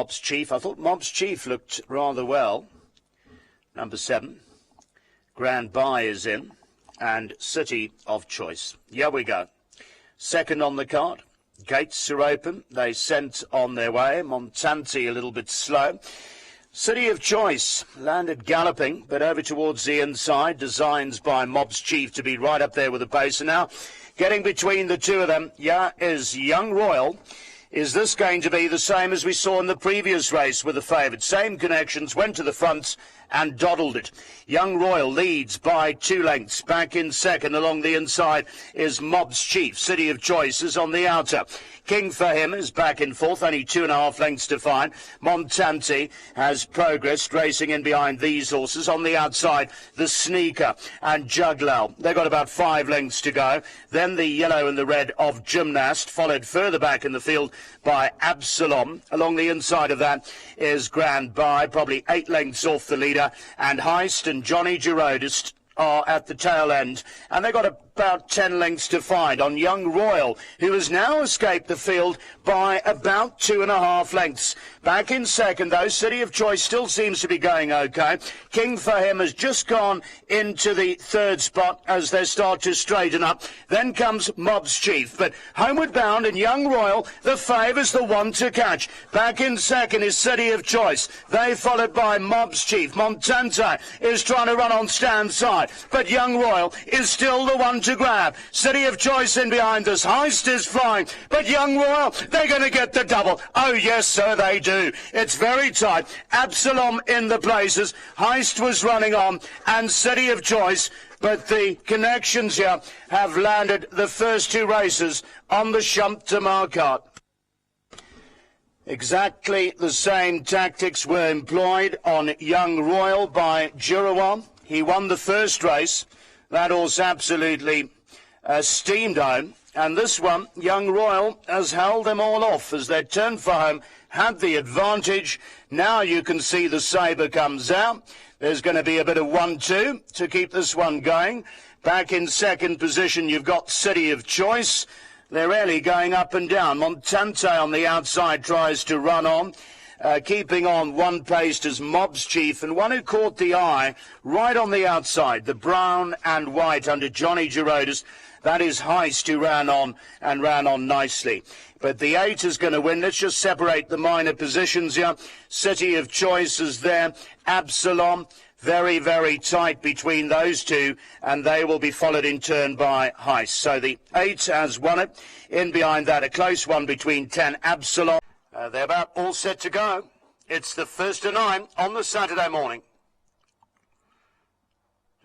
Mob's Chief. I thought Mob's Chief looked rather well. Number 7. Grand Buy is in. And City of Choice. Here we go. Second on the card. Gates are open. They sent on their way. Montanti a little bit slow. City of Choice landed galloping, but over towards the inside. Designs by Mob's Chief to be right up there with the pace. And now getting between the two of them, is Young Royal. Is this going to be the same as we saw in the previous race with the favourite? Same connections, went to the front and dawdled it. Young Royal leads by 2 lengths. Back in second along the inside is Mob's Chief. City of Choice is on the outer. King for him is back in fourth, only 2.5 lengths to find. Montanti has progressed, racing in behind these horses. On the outside, the Sneaker and Juglal. They've got about 5 lengths to go. Then the yellow and the red of Gymnast, followed further back in the field by Absalom. Along the inside of that is Grand Buy, probably 8 lengths off the leader, and Heist and Johnny Girodist are at the tail end, and they've got about 10 lengths to find on Young Royal, who has now escaped the field by about 2.5 lengths. Back in second, though, City of Choice still seems to be going okay. King for him has just gone into the third spot as they start to straighten up. Then comes Mob's Chief, but homeward bound and Young Royal, the favour's the one to catch. Back in second is City of Choice. They followed by Mob's Chief. Montante is trying to run on stand side, but Young Royal is still the one to grab. City of Choice in behind us. Heist is flying, but Young Royal, they're going to get the double. Oh yes, sir, they do. It's very tight. Absalom in the places. Heist was running on, and City of Choice, but the connections here have landed the first 2 races on the Champ de Marquard. Exactly the same tactics were employed on Young Royal by Girawan. He won the first race. That horse absolutely steamed home. And this one, Young Royal, has held them all off as they turned for home, had the advantage. Now you can see the sabre comes out. There's going to be a bit of 1-2 to keep this one going. Back in second position, you've got City of Choice. They're really going up and down. Montante on the outside tries to run on. Keeping on one pace as Mob's Chief, and one who caught the eye right on the outside, the brown and white under Johnny Girodis. That is Heist, who ran on nicely. But the 8 is going to win. Let's just separate the minor positions here. City of Choice is there. Absalom, very, very tight between those two, and they will be followed in turn by Heist. So the 8 has won it. In behind that, a close one between 10, Absalom. They're about all set to go. It's the 1st to 9 on the Saturday morning.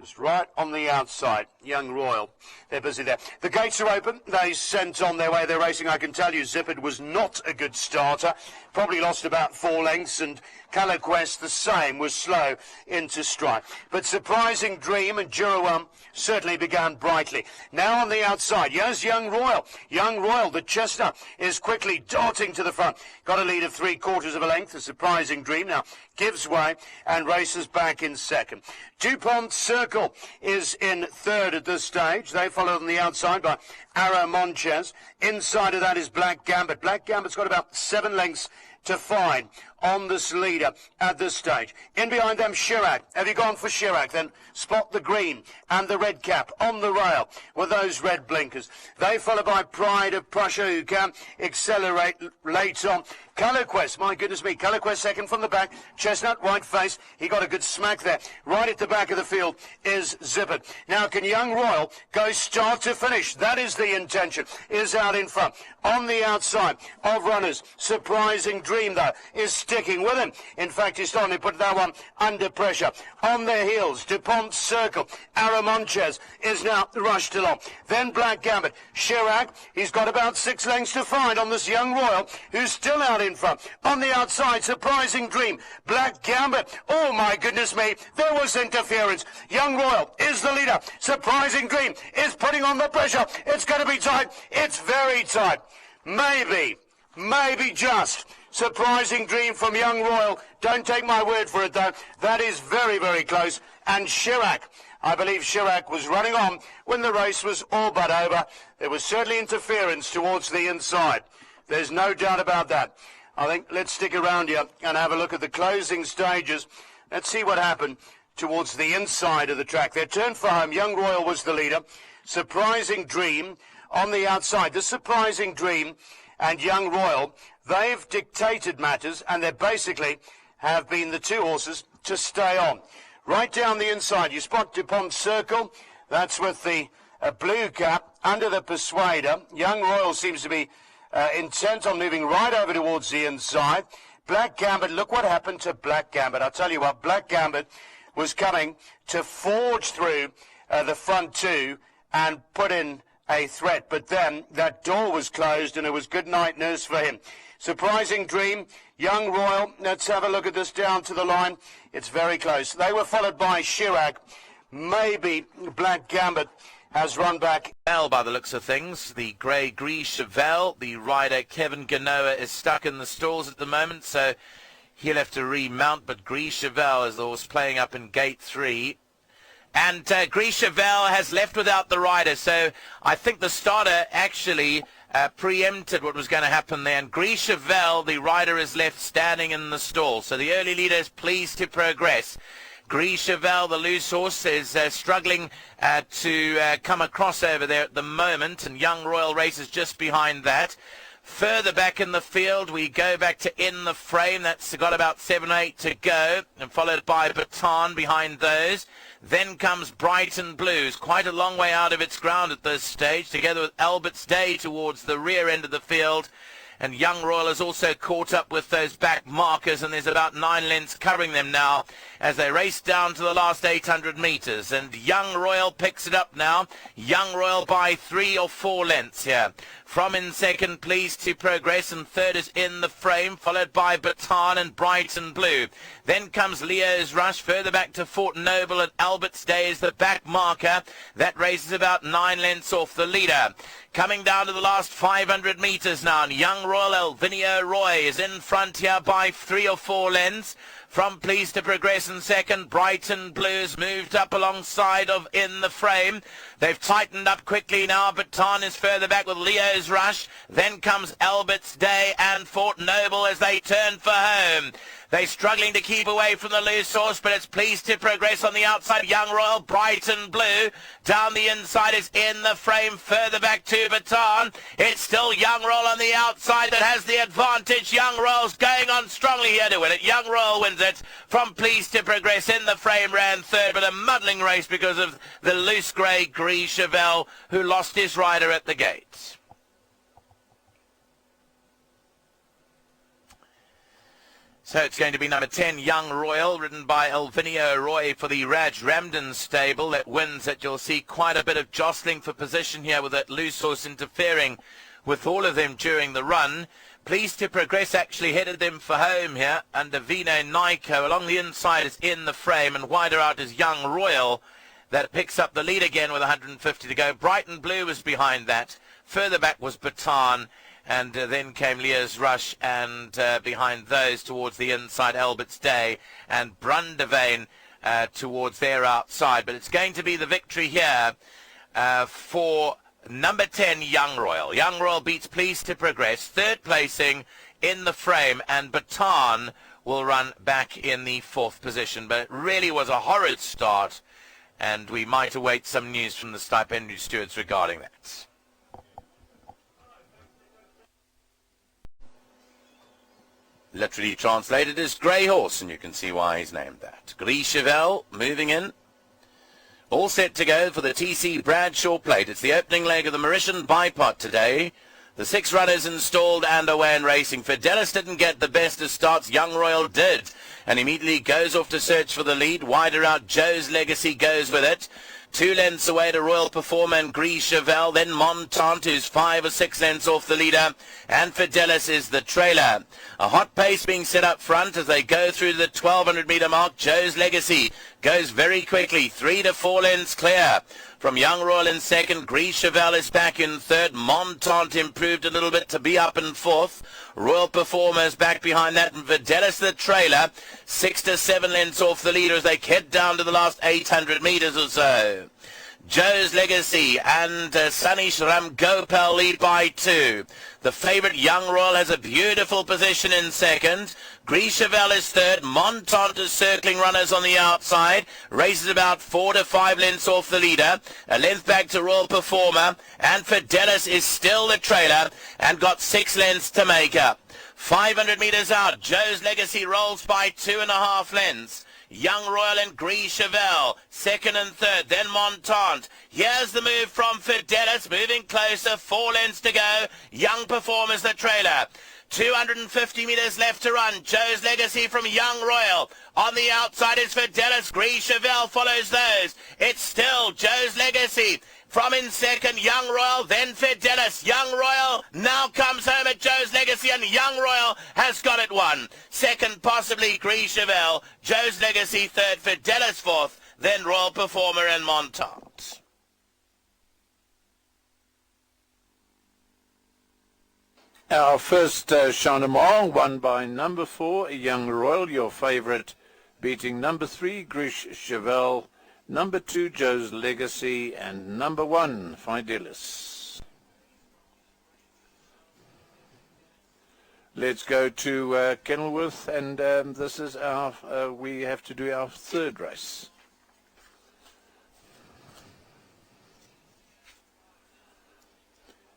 Just right on the outside, Young Royal. They're busy there. The gates are open. They sent on their way. They're racing. I can tell you, Zippert was not a good starter. Probably lost about 4 lengths, and Calaquest, the same, was slow into stride. But Surprising Dream and Girawan certainly began brightly. Now on the outside, here's Young Royal. Young Royal, the chestnut, is quickly darting to the front. Got a lead of 3/4 of a length. The Surprising Dream now gives way and races back in second. DuPont Circle is in third at this stage. They follow on the outside by Ara Monches. Inside of that is Black Gambit. Black Gambit's got about 7 lengths to find on this leader at this stage. In behind them, Chirac. Have you gone for Chirac? Then spot the green and the red cap on the rail with those red blinkers. They follow by Pride of Prussia, who can accelerate late on. Calaquest, my goodness me, Calaquest second from the back. Chestnut, white face. He got a good smack there. Right at the back of the field is Zippert. Now, can Young Royal go start to finish? That is the intention. Is out in front. On the outside of runners, Surprising Dream, though, is sticking with him. In fact, he's starting to put that one under pressure. On their heels, DuPont Circle. Aramonches is now rushed along. Then Black Gambit. Chirac, he's got about 6 lengths to find on this Young Royal, who's still out in front. On the outside, Surprising Dream. Black Gambit. Oh, my goodness me. There was interference. Young Royal is the leader. Surprising Dream is putting on the pressure. It's going to be tight. It's very tight. Maybe just. Surprising Dream from Young Royal. Don't take my word for it, though. That is very, very close. And Chirac, I believe Chirac was running on when the race was all but over. There was certainly interference towards the inside. There's no doubt about that. I think let's stick around here and have a look at the closing stages. Let's see what happened towards the inside of the track. Their turn for home. Young Royal was the leader. Surprising Dream on the outside. The Surprising Dream and Young Royal, they've dictated matters, and they basically have been the two horses to stay on. Right down the inside, you spot DuPont Circle. That's with the blue cap under the Persuader. Young Royal seems to be intent on moving right over towards the inside. Black Gambit, look what happened to Black Gambit. I'll tell you what, Black Gambit was coming to forge through the front two and put in a threat, but then that door was closed and it was good night nurse for him. Surprising Dream, Young Royal, let's have a look at this down to the line. It's very close. They were followed by Chirac. Maybe Black Gambit has run back. By the looks of things, the grey Gris Cheval, the rider Kevin Ganoa is stuck in the stalls at the moment, so he'll have to remount, but Gris Cheval is the horse playing up in gate 3. And Gris Cheval has left without the rider, so I think the starter actually preempted what was going to happen there. And Gris Cheval, the rider, is left standing in the stall. So the early leader is Pleased to Progress. Gris Cheval, the loose horse, is struggling to come across over there at the moment, and Young Royal races just behind that. Further back in the field, we go back to In the Frame. That's got about 7 or 8 to go, and followed by Baton behind those. Then comes Brighton Blues, quite a long way out of its ground at this stage, together with Albert's Day towards the rear end of the field. And Young Royal is also caught up with those back markers, and there's about 9 lengths covering them now as they race down to the last 800 metres. And Young Royal picks it up now. Young Royal by 3 or 4 lengths here. From in second, Pleased to Progress, and third is In the Frame, followed by Baton and Brighton Blue. Then comes Leo's Rush, further back to Fort Noble, and Albert's Day is the back marker. That races about 9 lengths off the leader. Coming down to the last 500 metres now, and Young Royal Alvinio Roy is in front here by 3 or 4 lengths. From Pleased to Progress in second, Brighton Blues moved up alongside of In the Frame. They've tightened up quickly now. Baton is further back with Leo's Rush. Then comes Albert's Day and Fort Noble as they turn for home. They're struggling to keep away from the loose horse, but it's Pleased to Progress on the outside. Young Royal, Brighton Blue. Down the inside is In the Frame, further back to Baton. It's still Young Royal on the outside that has the advantage. Young Royal's going on strongly here to win it. Young Royal wins it. From Pleased to Progress, In the Frame ran third, but a muddling race because of the loose grey Gris Cheval, who lost his rider at the gate. So it's going to be number 10, Young Royal, ridden by Alvinio Roy for the Raj Ramden stable. That wins it. You'll see quite a bit of jostling for position here with that loose horse interfering with all of them during the run. Pleased to Progress actually headed them for home here under Vino Nyko. Along the inside is In the Frame, and wider out is Young Royal. That picks up the lead again with 150 to go. Brighton Blue was behind that. Further back was Baton. And then came Leo's Rush, and behind those towards the inside, Albert's Day and Brundevane towards their outside. But it's going to be the victory here for number 10, Young Royal. Young Royal beats Pleased to Progress. Third placing, In the Frame, and Baton will run back in the 4th position. But it really was a horrid start, and we might await some news from the stipendiary stewards regarding that. Literally translated as Grey Horse, and you can see why he's named that. Gris Cheval moving in. All set to go for the TC Bradshaw Plate. It's the opening leg of the Mauritian Bipot today. The 6 runners installed and away and racing. Fidelis didn't get the best of starts. Young Royal did, and immediately goes off to search for the lead. Wider out, Joe's Legacy goes with it. 2 lengths away to Royal Performer and Gris Cheval. Then Montant, who's 5 or 6 lengths off the leader. And Fidelis is the trailer. A hot pace being set up front as they go through the 1,200 metre mark. Joe's Legacy goes very quickly. 3 to 4 lengths clear. From Young Royal in second, Gris Cheval is back in third. Montant improved a little bit to be up in fourth. Royal Performers back behind that, and Fidelis the trailer, 6 to 7 lengths off the leader as they head down to the last 800 metres or so. Joe's Legacy and Sanish Ramgopal lead by 2. The favourite Young Royal has a beautiful position in second. Grishavel is third. Montant is circling runners on the outside. Races about 4 to 5 lengths off the leader. A length back to Royal Performer. And Fidelis is still the trailer and got 6 lengths to make up. 500 metres out. Joe's Legacy rolls by 2.5 lengths. Young Royal and Grishavel, second and third, then Montant. Here's the move from Fidelis, moving closer, 4 lengths to go. Young Performer's the trailer. 250 metres left to run. Joe's Legacy from Young Royal. On the outside is Fidelis. Grishavel follows those. It's still Joe's Legacy. From in second, Young Royal, then Fidelis. Young Royal now comes home at Joe's Legacy, and Young Royal has got it won. Second, possibly Grishavel. Joe's Legacy third, Fidelis fourth, then Royal Performer and Montant. Our first Chanamore, won by number 4, Young Royal, your favourite, beating number 3, Grishavel, number 2, Joe's Legacy, and number 1, Fidelis. Let's go to Kenilworth, and this is our, we have to do our third race.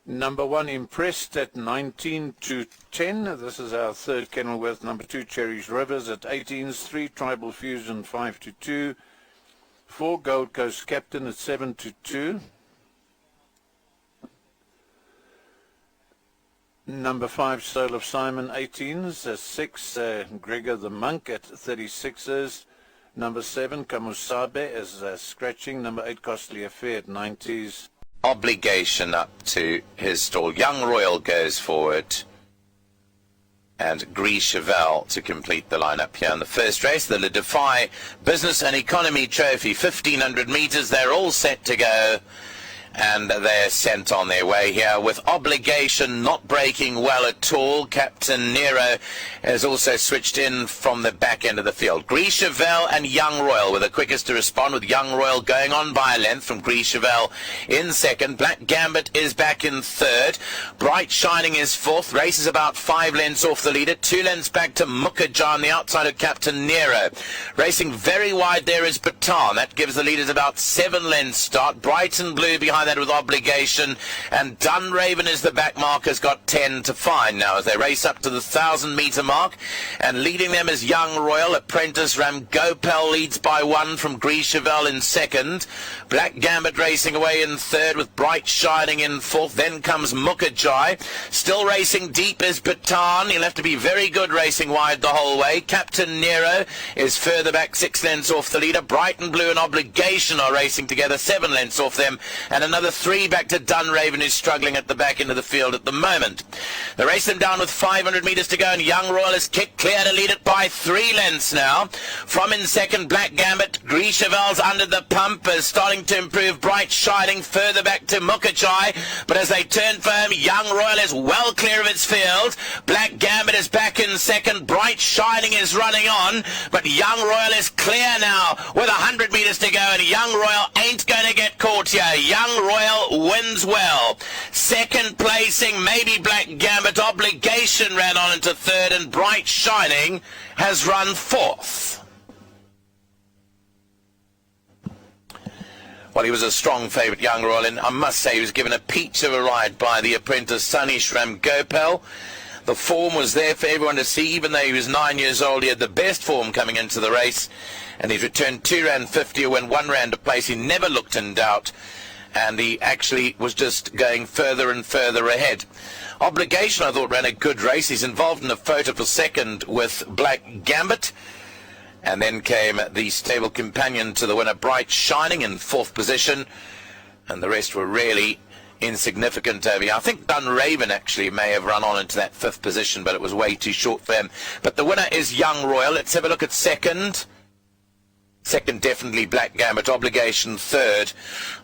Number 1, Impressed at 19 to 10. This is our third Kenilworth. Number 2, Cherish Rivers at 18s. 3, Tribal Fusion 5 to 2. 4, Gold Coast Captain at 7 to 2. Number 5, Soul of Simon 18s. 6, Gregor the Monk at 36s. Number 7, Kamusabe is scratching. Number 8, Costly Affair at 90s. Obligation up to his stall. Young Royal goes forward. And Grishavel to complete the lineup here in the first race. The Le Defy Business and Economy Trophy, 1,500 metres. They're all set to go. And they're sent on their way here with Obligation not breaking well at all. Captain Nero has also switched in from the back end of the field. Grishavel and Young Royal were the quickest to respond, with Young Royal going on by a length from Grishavel in second. Black Gambit is back in third. Bright Shining is fourth. Race is about 5 lengths off the leader. 2 lengths back to Mukherjee on the outside of Captain Nero. Racing very wide there is Baton. That gives the leaders about 7 lengths start. Bright and Blue behind that with Obligation, and Dunraven is the back mark, has got 10 to find now as they race up to the 1,000-metre mark, and leading them is Young Royal. Apprentice Ramgopal leads by 1 from Grishavel in second. Black Gambit racing away in third with Bright Shining in fourth. Then comes Mukherjee. Still racing deep is Baton. He'll have to be very good racing wide the whole way. Captain Nero is further back 6 lengths off the leader. Bright and Blue and Obligation are racing together 7 lengths off them, and another 3 back to Dunraven, who's struggling at the back end of the field at the moment. They race them down with 500 metres to go, and Young Royal is kicked clear to lead it by 3 lengths now. From in second, Black Gambit. Grishavel's under the pump, is starting to improve. Bright Shining further back to Mukherjee, but as they turn for him, Young Royal is well clear of its field. Black Gambit is back in second. Bright Shining is running on, but Young Royal is clear now with 100 metres to go, and Young Royal ain't going to get caught here. Young Royal wins well. Second placing, maybe Black Gambit. Obligation ran on into third, and Bright Shining has run fourth. Well, he was a strong favourite, Young Royal, and I must say he was given a peach of a ride by the apprentice Sanish Ramgopal. The form was there for everyone to see. Even though he was 9 years old, he had the best form coming into the race, and he's returned 2 Rand 50, when 1 Rand a place. He never looked in doubt, and he actually was just going further and further ahead. Obligation, I thought, ran a good race. He's involved in a photo for second with Black Gambit. And then came the stable companion to the winner, Bright Shining, in 4th position. And the rest were really insignificant over here. I think Dunraven actually may have run on into that 5th position, but it was way too short for him. But the winner is Young Royal. Let's have a look at second. Second, definitely Black Gambit. Obligation third.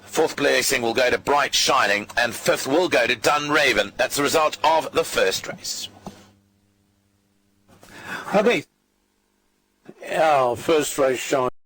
4th placing will go to Bright Shining, and 5th will go to Dunraven. That's the result of the first race. Okay. Our first race, Shine.